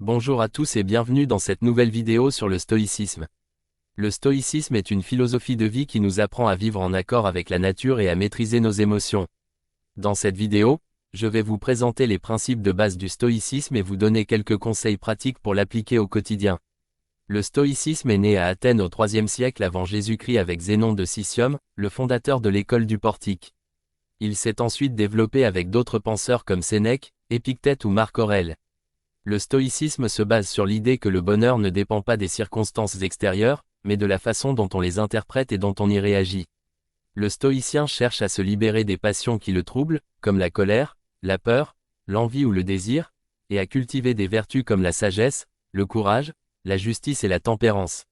Bonjour à tous et bienvenue dans cette nouvelle vidéo sur le stoïcisme. Le stoïcisme est une philosophie de vie qui nous apprend à vivre en accord avec la nature et à maîtriser nos émotions. Dans cette vidéo, je vais vous présenter les principes de base du stoïcisme et vous donner quelques conseils pratiques pour l'appliquer au quotidien. Le stoïcisme est né à Athènes au IIIe siècle avant Jésus-Christ avec Zénon de Citium, le fondateur de l'école du Portique. Il s'est ensuite développé avec d'autres penseurs comme Sénèque, Épictète ou Marc Aurèle. Le stoïcisme se base sur l'idée que le bonheur ne dépend pas des circonstances extérieures, mais de la façon dont on les interprète et dont on y réagit. Le stoïcien cherche à se libérer des passions qui le troublent, comme la colère, la peur, l'envie ou le désir, et à cultiver des vertus comme la sagesse, le courage, la justice et la tempérance.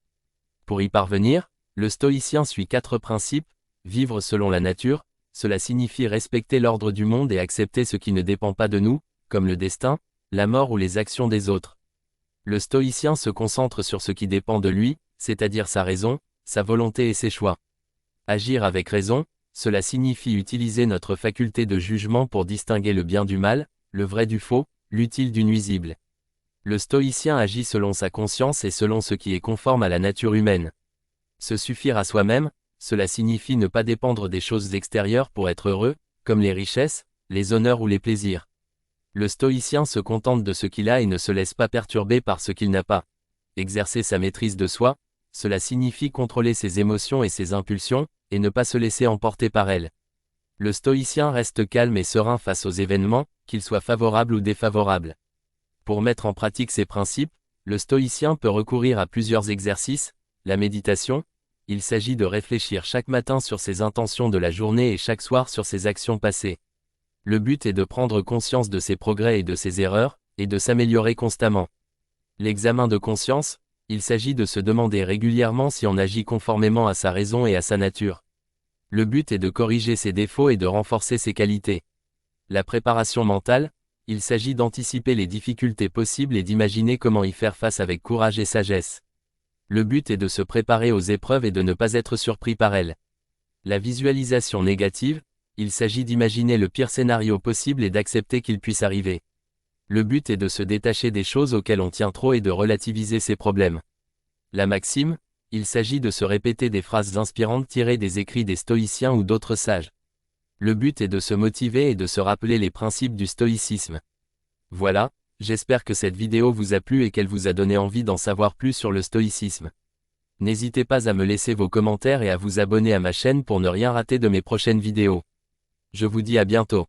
Pour y parvenir, le stoïcien suit 4 principes: vivre selon la nature, cela signifie respecter l'ordre du monde et accepter ce qui ne dépend pas de nous, comme le destin, la mort ou les actions des autres. Le stoïcien se concentre sur ce qui dépend de lui, c'est-à-dire sa raison, sa volonté et ses choix. Agir avec raison, cela signifie utiliser notre faculté de jugement pour distinguer le bien du mal, le vrai du faux, l'utile du nuisible. Le stoïcien agit selon sa conscience et selon ce qui est conforme à la nature humaine. Se suffire à soi-même, cela signifie ne pas dépendre des choses extérieures pour être heureux, comme les richesses, les honneurs ou les plaisirs. Le stoïcien se contente de ce qu'il a et ne se laisse pas perturber par ce qu'il n'a pas. Exercer sa maîtrise de soi, cela signifie contrôler ses émotions et ses impulsions, et ne pas se laisser emporter par elles. Le stoïcien reste calme et serein face aux événements, qu'ils soient favorables ou défavorables. Pour mettre en pratique ces principes, le stoïcien peut recourir à plusieurs exercices. La méditation, il s'agit de réfléchir chaque matin sur ses intentions de la journée et chaque soir sur ses actions passées. Le but est de prendre conscience de ses progrès et de ses erreurs, et de s'améliorer constamment. L'examen de conscience, il s'agit de se demander régulièrement si on agit conformément à sa raison et à sa nature. Le but est de corriger ses défauts et de renforcer ses qualités. La préparation mentale, il s'agit d'anticiper les difficultés possibles et d'imaginer comment y faire face avec courage et sagesse. Le but est de se préparer aux épreuves et de ne pas être surpris par elles. La visualisation négative, il s'agit d'imaginer le pire scénario possible et d'accepter qu'il puisse arriver. Le but est de se détacher des choses auxquelles on tient trop et de relativiser ses problèmes. La maxime, il s'agit de se répéter des phrases inspirantes tirées des écrits des stoïciens ou d'autres sages. Le but est de se motiver et de se rappeler les principes du stoïcisme. Voilà, j'espère que cette vidéo vous a plu et qu'elle vous a donné envie d'en savoir plus sur le stoïcisme. N'hésitez pas à me laisser vos commentaires et à vous abonner à ma chaîne pour ne rien rater de mes prochaines vidéos. Je vous dis à bientôt.